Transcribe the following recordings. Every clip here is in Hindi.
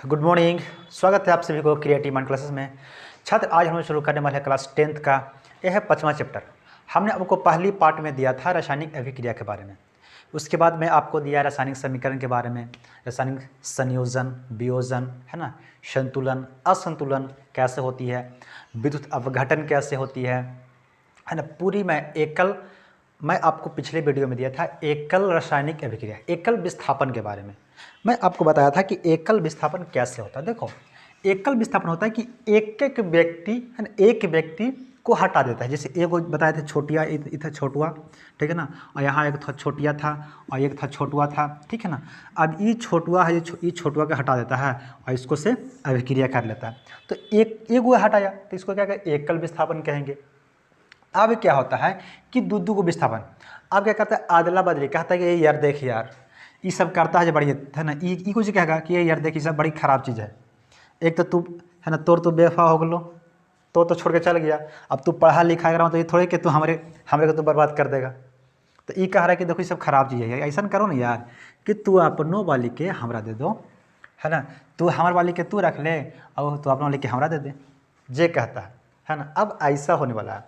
Good morning. स्वागत है आप सभी को क्रिएटिव माइंड क्लासेस में। छात्र, आज हम शुरू करने वाले हैं क्लास 10th का। यह है 5वां चैप्टर। हमने आपको पहली पार्ट में दिया था रासायनिक अभिक्रिया के बारे में। उसके बाद में आपको दिया रासायनिक समीकरण के बारे में, रासायनिक संयोजन, वियोजन, है ना, संतुलन, असंतुलन कैसे होती है, विद्युत अपघटन कैसे होती है ना। पूरी मैं आपको पिछले वीडियो में दिया था एकल रासायनिक अभिक्रिया, एकल विस्थापन के बारे में। मैं आपको बताया था कि एकल विस्थापन कैसे होता है। देखो, एकल विस्थापन होता है कि एक व्यक्ति है ना, एक व्यक्ति को हटा देता है। जैसे एक बताए थे छोटिया, इधर छोटुआ, ठीक है ना, और यहाँ एक था छोटिया था और एक था छोटुआ था, ठीक है ना। अब ये छोटुआ है, ये छोटुआ का हटा देता है और इसको से अभिक्रिया कर लेता है। तो एक वो हटाया तो इसको क्या कहें, एकल विस्थापन कहेंगे। अब क्या होता है कि दूध को विस्थापन, अब क्या करता है, अदला बदली, कहता है कि ये यार देख यार ये सब करता है जो बड़ी है ना, ये कुछ कहेगा कि ये यार देख ये सब बड़ी ख़राब चीज़ है। एक तो तू है ना, तोर तो बेवफा हो गलो, तो छोड़ के चल गया। अब तू पढ़ा लिखा रहा तो ये थोड़े कि तू हमरे को तो बर्बाद कर देगा। तो ये कह रहा है कि देखो ये सब खराब चीज़ है, ऐसा करो ना यार कि तू अपनों वाली के हमरा दे दो, है ना, तू हमार वाली के तू रख ले और तू अपना वाली के हमरा दे दे, जे कहता है ना। अब ऐसा होने वाला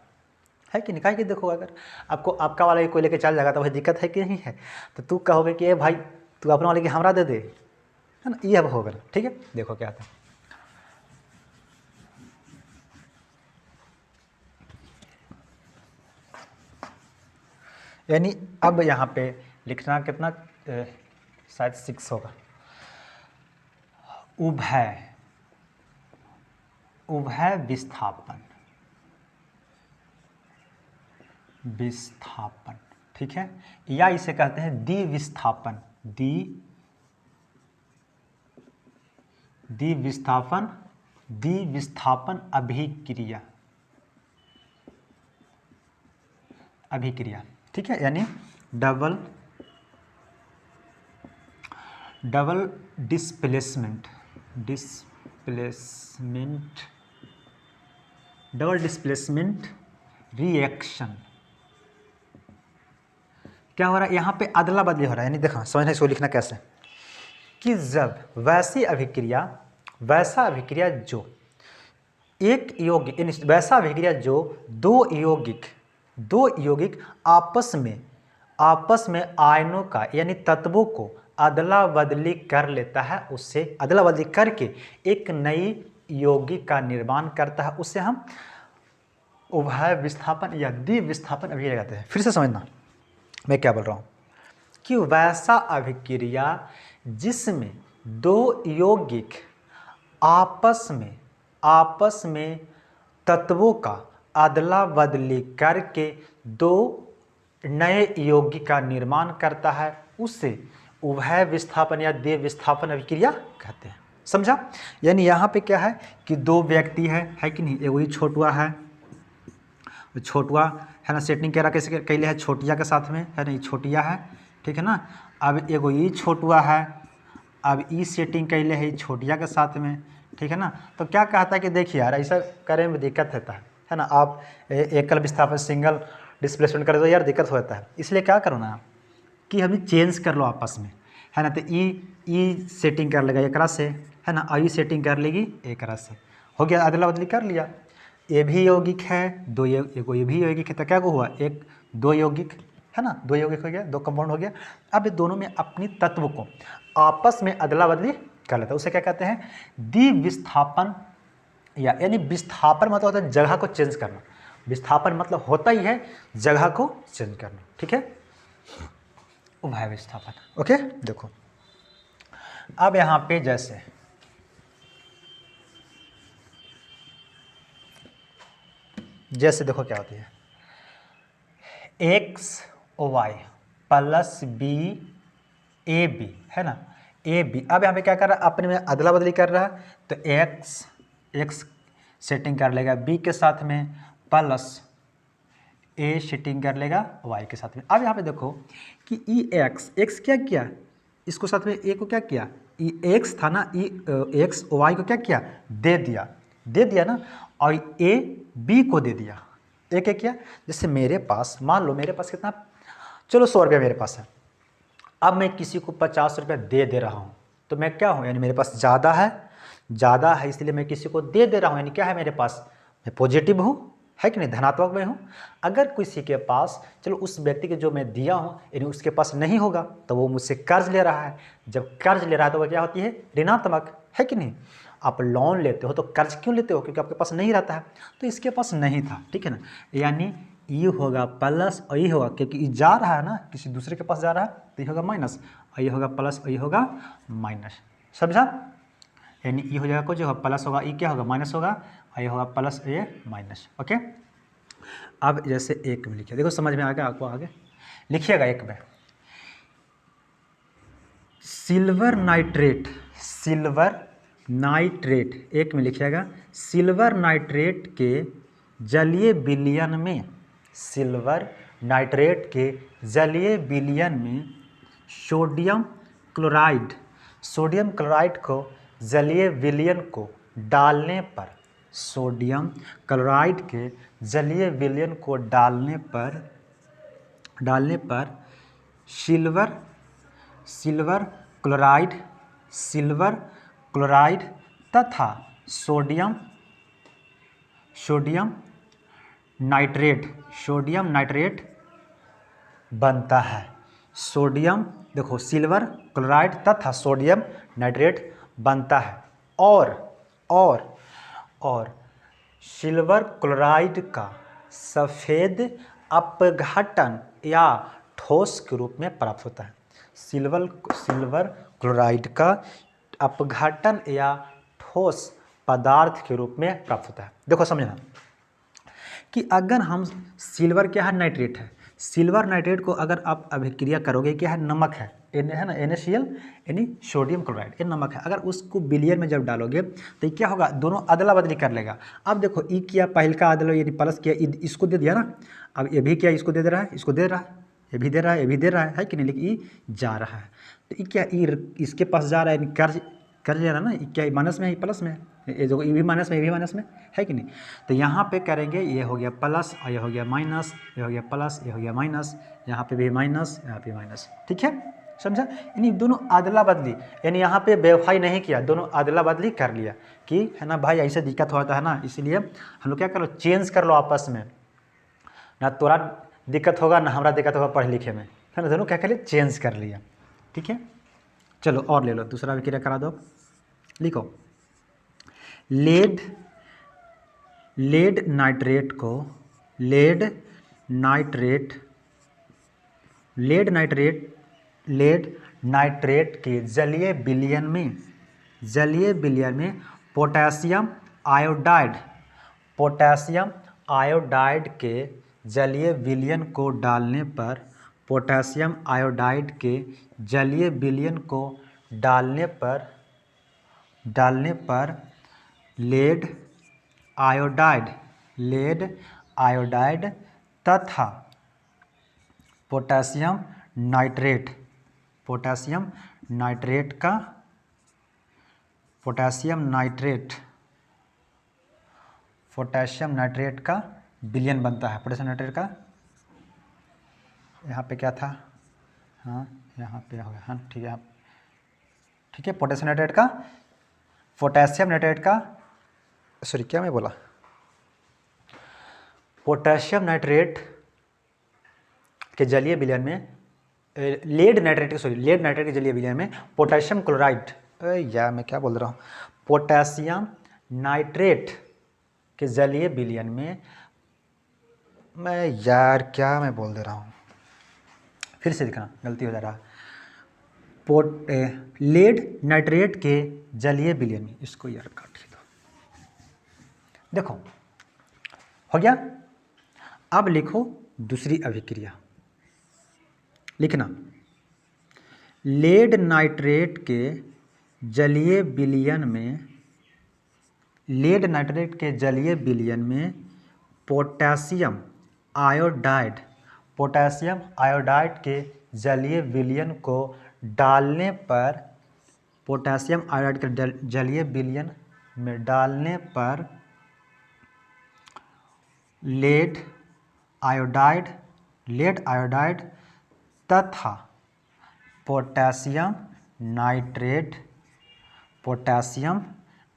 है कि निकाल के देखो, अगर आपको आपका वाला कोई लेके चल जाएगा तो वही दिक्कत है कि नहीं है। तो तू कहोगे कि ए भाई तू अपने वाले की हमरा दे दे, है ना, ये अब होगा। ठीक है, देखो क्या था। यानी अब यहाँ पे लिखना कितना, शायद 6 होगा। उभय विस्थापन, ठीक है, या इसे कहते हैं द्विविस्थापन, द्विविस्थापन अभिक्रिया, ठीक है। यानी डबल डिस्प्लेसमेंट रिएक्शन। क्या हो रहा है यहाँ पे, अदला बदली हो रहा है। यानी देखो, समझना इसको लिखना कैसे, कि जब वैसा अभिक्रिया जो एक यौगिक, वैसा अभिक्रिया जो दो यौगिक आपस में आयनों का यानी तत्वों को अदला बदली कर लेता है, उससे अदला बदली करके एक नई यौगिक का निर्माण करता है, उससे हम उभय विस्थापन या द्विविस्थापन अभिक्रिया कहते हैं। फिर से समझना मैं क्या बोल रहा हूँ, कि वैसा अभिक्रिया जिसमें दो यौगिक आपस में तत्वों का अदला बदली करके दो नए यौगिक का निर्माण करता है, उससे उभय विस्थापन या द्विविस्थापन अभिक्रिया कहते हैं। समझा? यानी यहाँ पे क्या है कि दो व्यक्ति है कि नहीं, एगो ही छोटुआ है ना, सेटिंग कह रहा कैसे कैले है, छोटिया के साथ में है ना, ये छोटिया है, ठीक है ना। अब एगो ये छोटुआ है, अब ई सेटिंग कैले है छोटिया के साथ में, ठीक है ना। तो क्या कहता है कि देखिए यार ऐसा करने में दिक्कत होता है ना, आप एकल विस्थापन सिंगल डिस्प्लेसमेंट करे तो यार दिक्कत होता है। इसलिए क्या करो ना कि अभी चेंज कर लो आपस में, है ना। तो ई सेटिंग कर लेगा एक से, है ना, और ई सेटिंग कर लेगी एक से, हो गया, अदला बदली कर लिया। ये भी यौगिक है, ये भी यौगिक है, तो क्या को हुआ, एक दो यौगिक है ना, दो यौगिक हो गया, दो कंपाउंड हो गया। अब ये दोनों में अपनी तत्व को आपस में अदला बदली कर लेता है, उसे क्या कहते हैं, द्विविस्थापन। यानी विस्थापन मतलब होता है जगह को चेंज करना, विस्थापन मतलब होता ही है जगह को चेंज करना, ठीक है, उभय विस्थापन। ओके, देखो अब यहाँ पे जैसे देखो क्या होती है, XY प्लस BAB, है ना, AB। अब यहाँ पे क्या कर रहा है, अपने में अदला बदली कर रहा है, तो X सेटिंग कर लेगा B के साथ में, प्लस A सेटिंग कर लेगा Y के साथ में। अब यहाँ पे देखो कि X क्या किया, इसको साथ में A को क्या किया, X था ना, X Y को क्या किया, दे दिया ना, और A B को दे दिया। A क्या किया, जैसे मेरे पास, मान लो मेरे पास कितना, चलो 100 रुपया मेरे पास है। अब मैं किसी को 50 रुपया दे रहा हूँ, तो मैं क्या हूँ, यानी मेरे पास ज़्यादा है ज़्यादा है इसलिए मैं किसी को दे रहा हूँ, यानी क्या है मेरे पास, मैं पॉजिटिव हूँ, है कि नहीं, धनात्मक में हूँ। अगर किसी के पास, चलो उस व्यक्ति के जो मैं दिया हूँ यानी उसके पास नहीं होगा तो वो मुझसे कर्ज ले रहा है। जब कर्ज ले रहा है तो वह क्या होती है, ऋणात्मक, है कि नहीं। आप लोन लेते हो तो कर्ज क्यों लेते हो, क्योंकि आपके पास नहीं रहता है, तो इसके पास नहीं था, ठीक है ना। यानी ये होगा प्लस और ये होगा, क्योंकि ये जा रहा है ना, किसी दूसरे के पास जा रहा है तो ये होगा माइनस, और ये होगा प्लस और ये होगा माइनस, समझा। यानी ये हो जाएगा, कुछ होगा प्लस होगा, ये क्या होगा माइनस होगा, और ये होगा प्लस और ये माइनस, ओके। अब जैसे एक में लिखिए, देखो समझ में आ गया आपको, आगे लिखिएगा एक में, सिल्वर नाइट्रेट, सिल्वर नाइट्रेट, एक में लिखिएगा, सिल्वर नाइट्रेट के जलीय विलयन में, सिल्वर नाइट्रेट के जलीय विलयन में सोडियम क्लोराइड, सोडियम क्लोराइड को जलीय विलयन को डालने पर, सोडियम क्लोराइड के जलीय विलयन को डालने पर सिल्वर क्लोराइड तथा सोडियम नाइट्रेट बनता है। सोडियम, देखो सिल्वर क्लोराइड तथा सोडियम नाइट्रेट बनता है, और सिल्वर क्लोराइड का सफ़ेद अपघटन या ठोस के रूप में प्राप्त होता है। सिल्वर क्लोराइड का अपघटन या ठोस पदार्थ के रूप में प्राप्त होता है। देखो समझना कि अगर हम सिल्वर क्या है, नाइट्रेट है, सिल्वर नाइट्रेट को अगर आप अभिक्रिया करोगे, क्या है, नमक है ना, NaCl यानी सोडियम क्लोराइड, ये नमक है। अगर उसको विलयन में जब डालोगे तो क्या होगा, दोनों अदला बदली कर लेगा। अब देखो ई किया, पहल का अदला यानी प्लस किया, इसको दे दिया ना, अब ये भी क्या, इसको दे रहा है, इसको दे रहा है, ये भी दे रहा है, ये भी दे रहा है कि नहीं, लेकिन ये जा रहा है तो ये क्या, ये इसके पास जा रहा है, कर्ज ले रहा है ना, ये क्या माइनस में है, माइनस में है, ये जो ये भी माइनस में, ये भी माइनस में है कि नहीं। तो यहाँ पे करेंगे, ये हो गया प्लस और ये हो गया माइनस, ये हो गया प्लस, ये हो गया माइनस, यहाँ पे भी माइनस, यहाँ पे माइनस, ठीक है, समझा। यानी दोनों अदला बदली, यानी यहाँ पे बेवफाई नहीं किया, दोनों अदला बदली कर लिया कि है ना भाई, ऐसे दिक्कत होता है ना, इसलिए हम लोग क्या कर लो, चेंज कर लो आपस में, ना तोरा दिक्कत होगा ना हमारा दिक्कत होगा पढ़े लिखे में, है ना, दोनों क्या कर लिया, चेंज कर लिया, ठीक है। चलो और ले लो, दूसरा विक्रिया करा दो, लिखो, लेड नाइट्रेट को लेड नाइट्रेट के जलीय विलयन में पोटेशियम आयोडाइड के जलीय विलयन को डालने पर, पोटेशियम आयोडाइड के जलीय विलयन को डालने पर लेड आयोडाइड तथा पोटेशियम नाइट्रेट का विलयन बनता है। पोटेशियम नाइट्रेट का, यहाँ पे क्या था, हाँ यहाँ पे हो गया, हाँ ठीक है, ठीक है, पोटेशियम नाइट्रेट का सॉरी क्या मैं बोला, पोटेशियम नाइट्रेट के जलीय विलयन में लेड नाइट्रेट के जलीय विलयन में पोटेशियम क्लोराइड, या मैं क्या बोल रहा हूँ, पोटेशियम नाइट्रेट के जलीय विलयन में, मैं यार क्या मैं बोल दे रहा हूँ, फिर से दिखना, गलती हो जा रहा है, लेड नाइट्रेट के जलीय विलयन में, इसको यार काट दो, देखो हो गया। अब लिखो दूसरी अभिक्रिया, लिखना, लेड नाइट्रेट के जलीय विलयन में पोटेशियम आयोडाइड के जलीय विलयन को डालने पर, पोटेशियम आयोडाइड के जलीय विलयन में डालने पर लेड आयोडाइड तथा पोटेशियम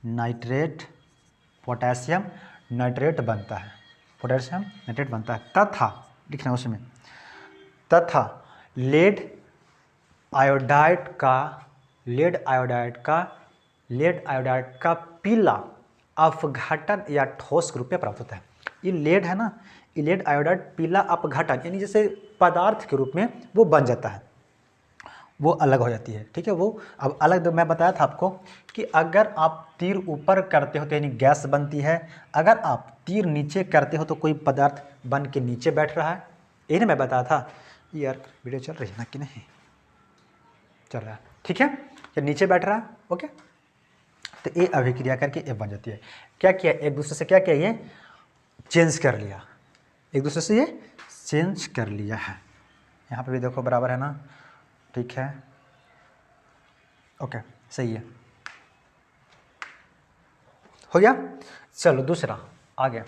नाइट्रेट पोटेशियम नाइट्रेट बनता है, पोटेशियम नाइट्रेट बनता है, तथा लिखना उसमें, तथा लेड आयोडाइड का पीला अपघटन या ठोस के रूप में प्राप्त होता है। ये लेड है ना, ये लेड आयोडाइड पीला अपघटन यानी जैसे पदार्थ के रूप में वो बन जाता है, वो अलग हो जाती है। ठीक है, वो अब अलग मैं बताया था आपको कि अगर आप तीर ऊपर करते हो तो यानी गैस बनती है, अगर आप तीर नीचे करते हो तो कोई पदार्थ बन के नीचे बैठ रहा है। यही ना मैं बताया था। यार वीडियो चल रही है ना कि नहीं? चल रहा है, ठीक है, ये नीचे बैठ रहा है। ओके, तो ये अभिक्रिया करके ये बन जाती है। क्या किया, एक दूसरे से क्या किया, ये चेंज कर लिया, एक दूसरे से ये चेंज कर लिया है। यहाँ पे भी देखो बराबर है ना, ठीक है, ओके, सही है, हो गया। चलो दूसरा आ गया।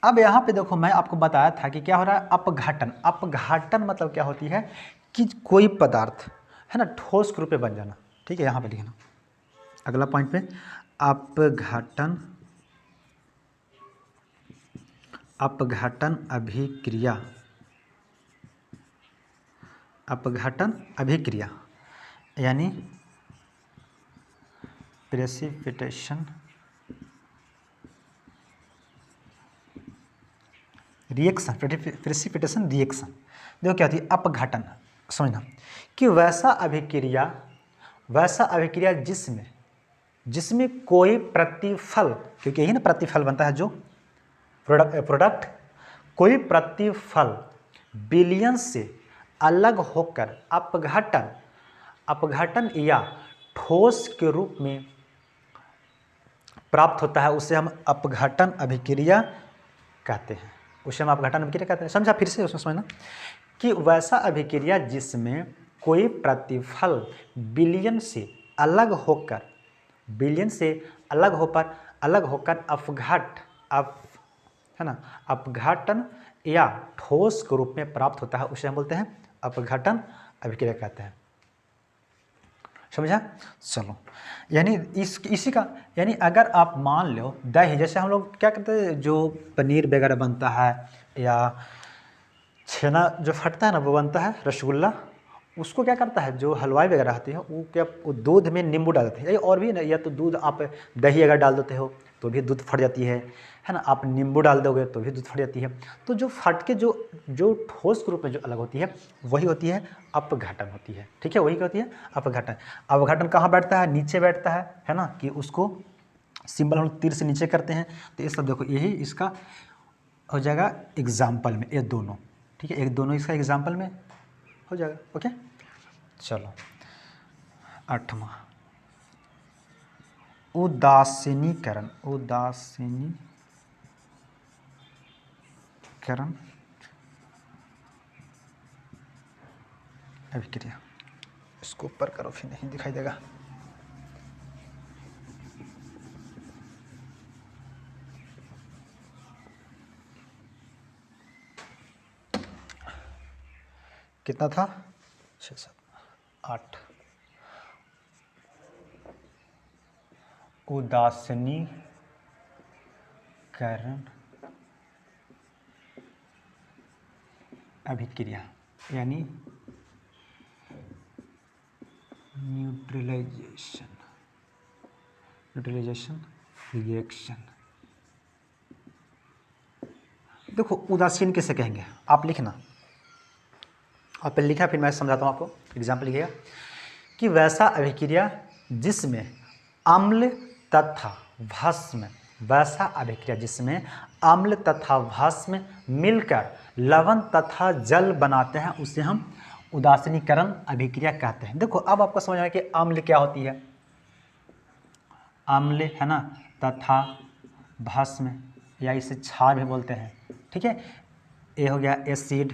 अब यहाँ पे देखो मैं आपको बताया था कि क्या हो रहा है, अपघटन। अपघटन मतलब क्या होती है कि कोई पदार्थ है ना ठोस के रूप में बन जाना। ठीक है, यहाँ पे लिखना अगला पॉइंट पे, अपघटन, अपघटन अभिक्रिया, अपघटन अभिक्रिया यानी प्रेसिपिटेशन रिएक्शन, प्रेसिपिटेशन रिएक्शन। देखो क्या होती है अपघटन, समझना कि वैसा अभिक्रिया जिसमें कोई प्रतिफल, क्योंकि यही ना प्रतिफल बनता है जो प्रोडक्ट, कोई प्रतिफल विलयन से अलग होकर अपघटन या ठोस के रूप में प्राप्त होता है, उसे हम अपघटन अभिक्रिया कहते हैं। उसे हम अपघटन अभिक्रिया कहते हैं। समझा, फिर से उसमें समझना कि वैसा अभिक्रिया जिसमें कोई प्रतिफल विलयन से अलग होकर अपघटन या ठोस के रूप में प्राप्त होता है, उसे हम बोलते हैं अपघटन अभिक्रिया कहते हैं। समझा? चलो, यानी इसी का यानी अगर आप मान लो दही, जैसे हम लोग क्या करते हैं, जो पनीर वगैरह बनता है या छेना जो फटता है ना वो बनता है रसगुल्ला, उसको क्या करता है जो हलवाई वगैरह आती है वो दूध में नींबू डाल देते हैं, और भी ना, या तो दूध आप दही अगर डाल देते हो तो भी दूध फट जाती है ना, आप नींबू डाल दोगे तो भी दूध फट जाती है। तो जो फट के जो ठोस के रूप में जो अलग होती है वही होती है अपघटन होती है। ठीक है, वही क्या होती है अपघटन। अपघटन कहाँ बैठता है, नीचे बैठता है ना, कि उसको सिंबल हम तीर से नीचे करते हैं। तो ये सब देखो, यही इसका हो जाएगा एग्जाम्पल में, ये दोनों। ठीक है, एक दोनों इसका एग्जाम्पल में हो जाएगा। ओके, चलो 8वां उदासीनीकरण अभिक्रिया। इसको ऊपर करो, फिर नहीं दिखाई देगा। कितना था, 6 7 8। उदासीनीकरण अभिक्रिया यानी न्यूट्रलाइजेशन रिएक्शन। देखो उदासीन किसे कहेंगे, आप लिखना, आप पहले लिखा फिर मैं समझाता हूँ आपको। एग्जाम्पल लिखिएगा कि वैसा अभिक्रिया जिसमें अम्ल तथा भस्म, वैसा अभिक्रिया जिसमें अम्ल तथा भस्म मिलकर लवण तथा जल बनाते हैं, उसे हम उदासीनीकरण अभिक्रिया कहते हैं। देखो अब आपको समझ में आया कि अम्ल क्या होती है, अम्ल है ना, तथा भस्म या इसे क्षार भी बोलते हैं। ठीक है, ये हो गया एसिड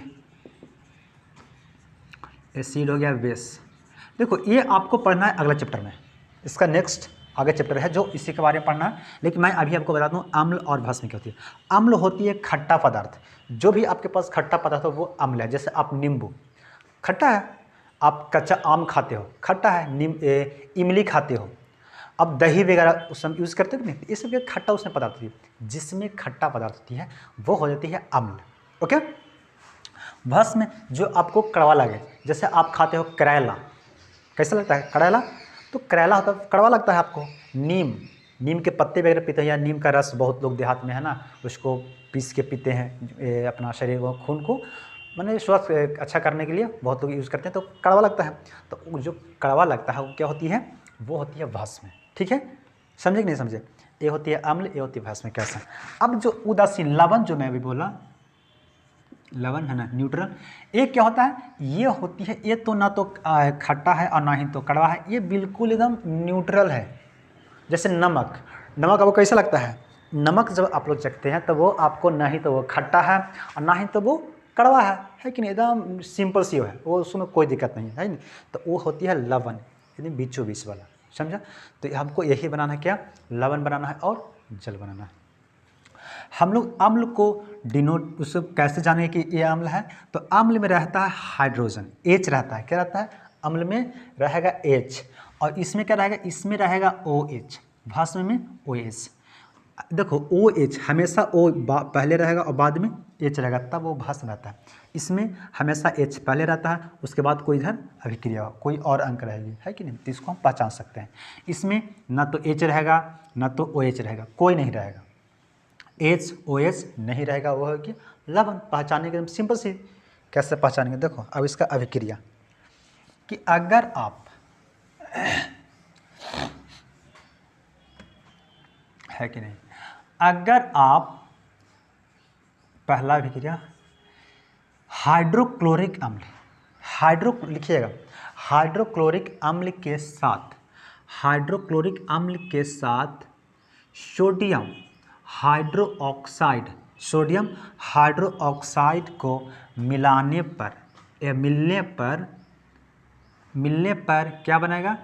हो गया बेस। देखो ये आपको पढ़ना है अगला चैप्टर में, इसका नेक्स्ट आगे चैप्टर है जो इसी के बारे में पढ़ना है, लेकिन मैं अभी आपको बताता हूँ अम्ल और भस्म क्या होती है। अम्ल होती है खट्टा पदार्थ, जो भी आपके पास खट्टा पदार्थ हो वो अम्ल है। जैसे आप नींबू खट्टा है, आप कच्चा आम खाते हो खट्टा है, इमली खाते हो अब दही वगैरह उस समय यूज़ करते थे नहीं, ये सब खट्टा उसमें पदार्थ होती है, जिसमें खट्टा पदार्थ होती है वो हो जाती है अम्ल। ओके। भस्म जो आपको कड़वा लगे, जैसे आप खाते हो करेला, कैसा लगता है करेला, तो करेला होता है कड़वा लगता है आपको। नीम के पत्ते वगैरह पीते हैं, या नीम का रस बहुत लोग देहात में है ना, उसको पीस के पीते हैं अपना शरीर को, खून को मैंने स्वास्थ्य अच्छा करने के लिए बहुत लोग यूज़ करते हैं, तो कड़वा लगता है। तो जो कड़वा लगता है वो क्या होती है, वो होती है भस्म। ठीक है, समझे कि नहीं समझे? ये होती है अम्ल, ये होती है भस्म। कैसा? अब जो उदासीन लवण जो मैं अभी बोला, लवण है ना न्यूट्रल, ये क्या होता है, ये होती है, ये तो ना तो खट्टा है और ना ही तो कड़वा है, ये बिल्कुल एकदम न्यूट्रल है। जैसे नमक आपको कैसा लगता है, नमक जब आप लोग चखते हैं तो वो आपको ना ही तो वो खट्टा है और ना ही तो वो कड़वा है कि नहीं, एकदम सिंपल सी है वो, उसमें कोई दिक्कत नहीं है नहीं। तो वो होती है लवण, यानी बीचों बीच वाला, समझा? तो हमको यही बनाना है, क्या, लवण बनाना है और जल बनाना है। हम लोग अम्ल को डिनोट उससे कैसे जाने कि ये अम्ल है, तो अम्ल में रहता है हाइड्रोजन, H रहता है, क्या रहता है, अम्ल में रहेगा H, और इसमें क्या रहेगा, इसमें रहेगा OH, भस्म में OH। देखो OH हमेशा O पहले रहेगा और बाद में H रहेगा, तब वो भस्म रहता है। इसमें हमेशा H पहले रहता है, उसके बाद कोई इधर अभिक्रिया कोई और अंक रहेगी, है कि नहीं, तो इसको हम पहचान सकते हैं। इसमें ना तो H रहेगा ना तो OH रहेगा, कोई नहीं रहेगा, HOH नहीं रहेगा, वो है कि लवण। पहचानने के सिंपल सी, कैसे पहचानेंगे, देखो अब इसका अभिक्रिया, कि अगर आप है कि नहीं, अगर आप पहला अभिक्रिया हाइड्रोक्लोरिक अम्ल, लिखिएगा, हाइड्रोक्लोरिक अम्ल के साथ, हाइड्रोक्लोरिक अम्ल के साथ सोडियम हाइड्रोक्साइड को मिलाने पर या मिलने पर क्या बनेगा,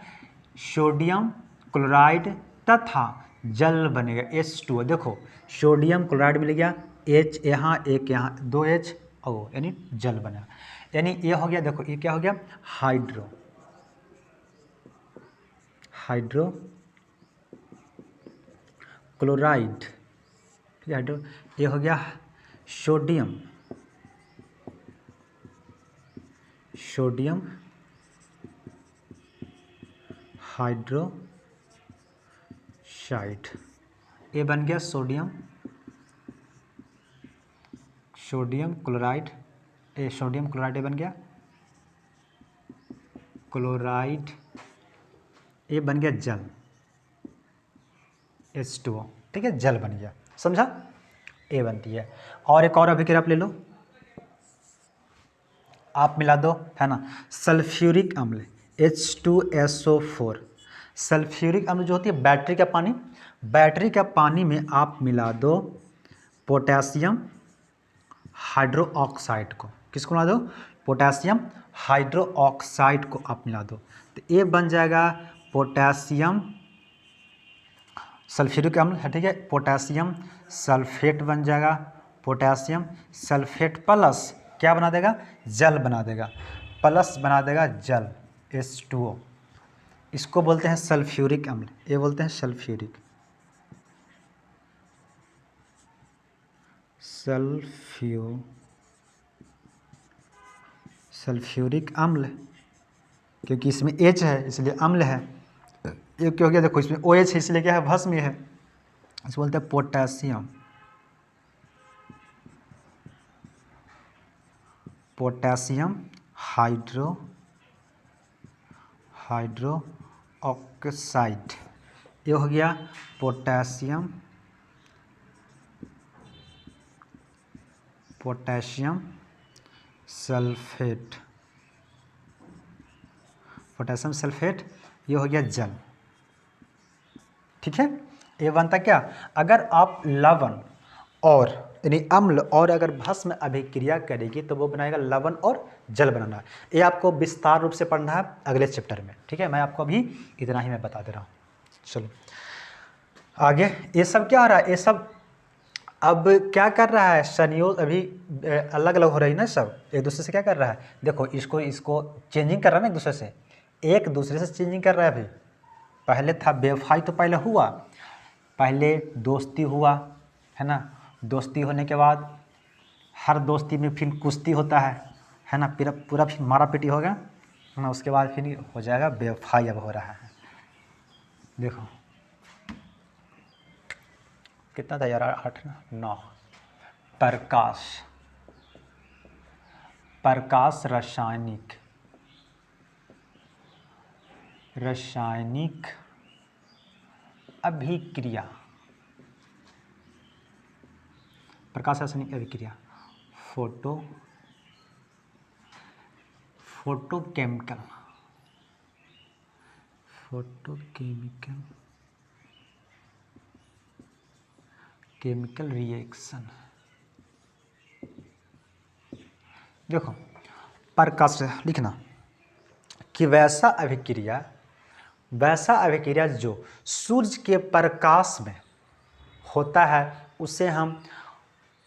सोडियम क्लोराइड तथा जल बनेगा, H2O। देखो सोडियम क्लोराइड मिल गया, H यहाँ एक यहाँ 2H O, यानी जल बना, यानी ये हो गया, देखो ये क्या हो गया, हाइड्रो क्लोराइड, ये हो गया सोडियम हाइड्रोक्साइड, ये बन गया सोडियम क्लोराइड, सोडियम क्लोराइड ये बन गया क्लोराइड, ये बन गया जल, H2O। ठीक है, जल बन गया, समझा, ये बनती है। और एक और अभिक्रिया आप ले लो, आप मिला दो, है ना, सल्फ्यूरिक अम्ल H2SO4, सल्फ्यूरिक अम्ल जो होती है बैटरी का पानी में आप मिला दो पोटेशियम हाइड्रोक्साइड को, किसको मिला दो, पोटेशियम हाइड्रोक्साइड को आप मिला दो, तो ये बन जाएगा पोटेशियम सल्फ्यूरिक अम्ल है। ठीक है, पोटेशियम सल्फेट बन जाएगा, पोटेशियम सल्फेट प्लस क्या बना देगा, जल बना देगा, प्लस बना देगा जल, H2O। इसको बोलते हैं सल्फ्यूरिक अम्ल, ये बोलते हैं सल्फ्यूरिक अम्ल, क्योंकि इसमें H है इसलिए अम्ल है, ये क्या हो गया, देखो इसमें OH है इसलिए क्या है, भस्म है, इसको बोलते हैं पोटेशियम हाइड्रोक्साइड, ये हो गया पोटेशियम सल्फेट, ये हो गया जल। ठीक है, ये बनता क्या, अगर आप लवण और यानी अम्ल और अगर भस्म अभिक्रिया करेगी तो वो बनाएगा लवण और जल बनाना। ये आपको विस्तार रूप से पढ़ना है अगले चैप्टर में। ठीक है, मैं आपको अभी इतना ही मैं बता दे रहा हूँ। चलो आगे, ये सब क्या हो रहा है, ये सब अब क्या कर रहा है, संयोग अभी अलग अलग हो रही है ना, सब एक दूसरे से क्या कर रहा है, देखो इसको चेंजिंग कर रहा है ना, एक दूसरे से चेंजिंग कर रहा है अभी, पहले था बेवफाई, तो पहले हुआ, पहले दोस्ती हुआ, है ना। दोस्ती होने के बाद हर दोस्ती में फिर कुश्ती होता है ना, पूरा पूरा फिर मारा पीटी होगा, है ना। उसके बाद फिर हो जाएगा बेवफाई, अब हो रहा है। देखो कितना था यार, 8 ना 9। प्रकाश, प्रकाश रासायनिक, रासायनिक अभिक्रिया, प्रकाश रासायनिक अभिक्रिया, फोटोकेमिकल, केमिकल रिएक्शन। देखो प्रकाश लिखना कि वैसा अभिक्रिया जो सूर्य के प्रकाश में होता है उसे हम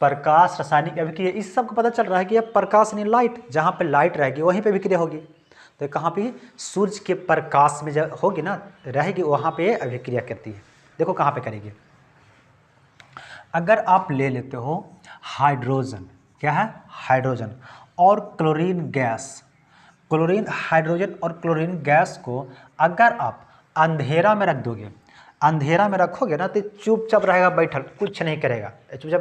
प्रकाश रासायनिक अभिक्रिया। इस सब को पता चल रहा है कि यह प्रकाश नहीं लाइट, जहाँ पे लाइट रहेगी वहीं पे अभिक्रिया होगी। तो कहाँ पे, सूर्य के प्रकाश में जब होगी ना रहेगी, वहाँ पे अभिक्रिया करती है। देखो कहाँ पे करेगी। अगर आप ले लेते हो हाइड्रोजन, क्या है, हाइड्रोजन और क्लोरीन गैस, क्लोरीन, हाइड्रोजन और क्लोरीन गैस को अगर आप अंधेरा में रख दोगे, अंधेरा में रखोगे ना तो चुपचाप रहेगा बैठल, कुछ नहीं करेगा, चुपचाप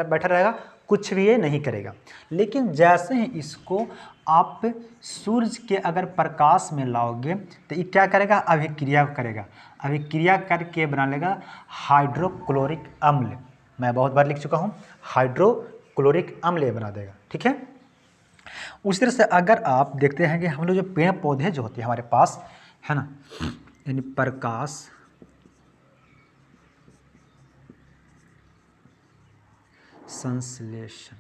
बैठा रहेगा, कुछ भी ये नहीं करेगा। लेकिन जैसे ही इसको आप सूर्य के अगर प्रकाश में लाओगे तो ये क्या करेगा, अभिक्रिया करेगा, अभिक्रिया करके बना लेगा हाइड्रोक्लोरिक अम्ल। मैं बहुत बार लिख चुका हूँ, हाइड्रोक्लोरिक अम्ल ये बना देगा, ठीक है। उसी तरह से अगर आप देखते हैं कि हम लोग जो पेड़ पौधे जो होते हैं हमारे पास, है ना, यानी प्रकाश संश्लेषण,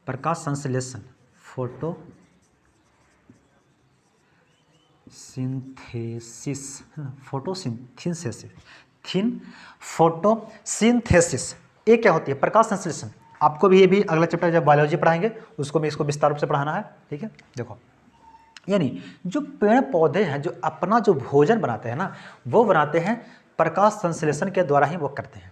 प्रकाश संश्लेषण, फोटोसिंथेसिस, फोटोसिंथेसिस, ये क्या होती है, प्रकाश संश्लेषण। आपको भी ये भी अगला चैप्टर जब बायोलॉजी पढ़ाएंगे उसको भी इसको विस्तार रूप से पढ़ाना है, ठीक है। देखो यानी जो पेड़ पौधे हैं जो अपना जो भोजन बनाते हैं ना, वो बनाते हैं प्रकाश संश्लेषण के द्वारा ही वो करते हैं।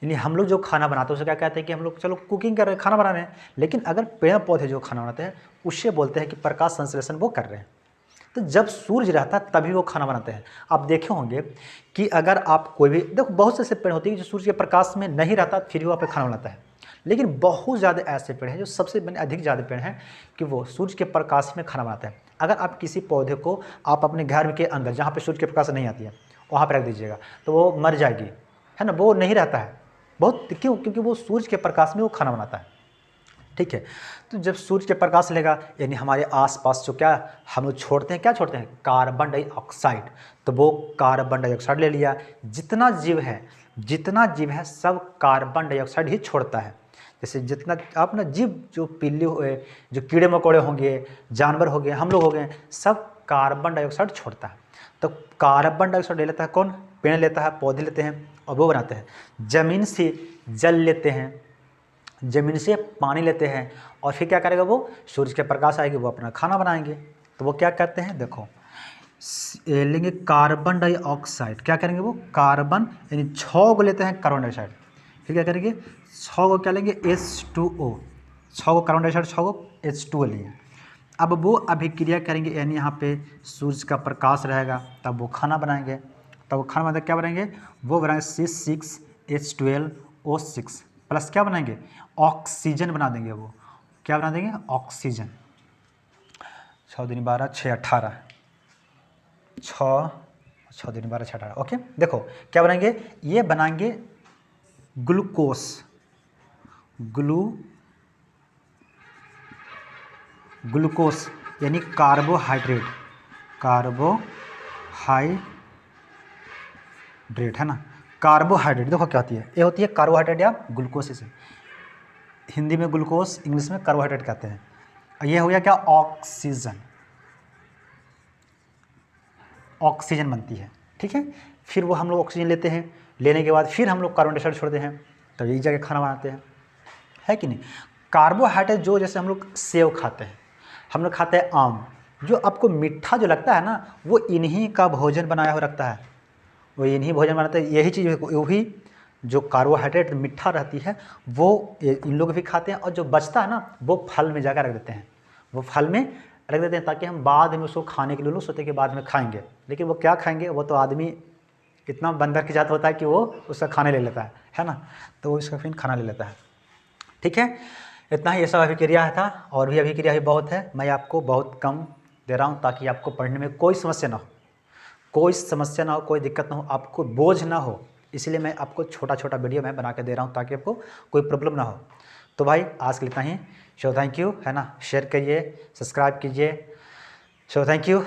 यानी हम लोग जो खाना बनाते हैं उसे क्या कहते हैं कि हम लोग चलो कुकिंग कर रहे हैं, खाना बना रहे हैं, लेकिन अगर पेड़ पौधे जो खाना बनाते हैं उससे बोलते हैं कि प्रकाश संश्लेषण वो कर रहे हैं। तो जब सूर्य रहता है तभी वो खाना बनाते हैं। आप देखे होंगे कि अगर आप कोई भी देखो, बहुत से ऐसे पेड़ होते हैं जो सूर्य के प्रकाश में नहीं रहता फिर भी वहाँ पे खाना बनाता है, लेकिन बहुत ज़्यादा ऐसे पेड़ हैं जो सबसे अधिक ज़्यादा पेड़ हैं कि वो सूर्य के प्रकाश में खाना बनाते हैं। अगर आप किसी पौधे को आप अपने घर के अंदर जहाँ पे सूर्य के प्रकाश नहीं आती है वहाँ पर रख दीजिएगा तो वो मर जाएगी, है ना, वो नहीं रहता है बहुत, क्यों, क्योंकि वो सूर्य के प्रकाश में वो खाना बनाता है, ठीक है। तो जब सूर्य के प्रकाश लेगा यानी हमारे आसपास जो क्या हम लोग छोड़ते हैं, क्या छोड़ते हैं, कार्बन डाइऑक्साइड, तो वो कार्बन डाइऑक्साइड ले लिया। जितना जीव है सब कार्बन डाइऑक्साइड ही छोड़ता है। जैसे जितना आप ना जीव जो पिल्ली हुए, जो कीड़े मकोड़े होंगे, जानवर हो गए, हम लोग हो गए, सब कार्बन डाइऑक्साइड छोड़ता है। तो कार्बन डाइऑक्साइड ले लेता है कौन, पेड़ लेता है, पौधे लेते हैं और वो बनाते हैं। ज़मीन से जल लेते हैं, ज़मीन से पानी लेते हैं, और फिर क्या करेगा वो, सूर्य के प्रकाश आएगी वो अपना खाना बनाएंगे। तो वो क्या करते हैं, देखो लेंगे कार्बन डाइऑक्साइड, क्या करेंगे वो, कार्बन यानी 6 को लेते हैं कार्बन डाइऑक्साइड, फिर क्या करेंगे 6 को क्या लेंगे H2O, 6 को कार्बन डाइऑक्साइड, 6 को H2O लिए। अब वो अभिक्रिया करेंगे यानी यहाँ पे सूर्य का प्रकाश रहेगा तब वो खाना बनाएंगे। तब वो खाना बनाते क्या बनाएंगे, वो बनाएंगे C6H12O6 प्लस क्या बनाएंगे, ऑक्सीजन बना देंगे। वो क्या बना देंगे, ऑक्सीजन। 6 दूनी 12 6 18, 6 दूनी 12 6 18, ओके। देखो क्या बनाएंगे, ये बनाएंगे ग्लूकोस, ग्लूकोस यानी कार्बोहाइड्रेट, है ना। कार्बोहाइड्रेट देखो क्या होती है, ये होती है कार्बोहाइड्रेट या ग्लूकोज, से हिंदी में ग्लूकोज, इंग्लिश में कार्बोहाइड्रेट कहते हैं। ये हो गया क्या, ऑक्सीजन, ऑक्सीजन बनती है, ठीक है। फिर वो हम लोग ऑक्सीजन लेते हैं, लेने के बाद फिर हम लोग कार्बन डाइऑक्साइड छोड़ते हैं, तब एक जगह खाना बनाते हैं, है कि नहीं। कार्बोहाइड्रेट जो जैसे हम लोग सेव खाते हैं, हम लोग खाते हैं आम, जो आपको मीठा जो लगता है ना, वो इन्हीं का भोजन बनाया हुआ रखता है, वो इन्हीं भोजन बनाते हैं। यही चीज़ वही जो कार्बोहाइड्रेट मीठा रहती है वो इन लोग भी खाते हैं, और जो बचता है ना वो फल में जाकर रख देते हैं, वो फल में रख देते हैं ताकि हम बाद में उसको खाने के लिए लोग सोचते हैं कि बाद में खाएंगे, लेकिन वो क्या खाएंगे, वो तो आदमी इतना बंदर की जात होता है कि वो उसका खाने ले लेता है ना, तो वो इसका फिर खाना ले लेता है। ठीक है, इतना ही ये सब अभिक्रिया था, और भी अभिक्रिया भी बहुत है, मैं आपको बहुत कम दे रहा हूँ ताकि आपको पढ़ने में कोई समस्या ना हो, कोई समस्या ना हो, कोई दिक्कत ना हो, आपको बोझ ना हो, इसलिए मैं आपको छोटा छोटा वीडियो मैं बना के दे रहा हूँ ताकि आपको कोई प्रॉब्लम ना हो। तो भाई आज के लिए इतना ही। सो थैंक यू, है ना, शेयर करिए, सब्सक्राइब कीजिए। So thank you.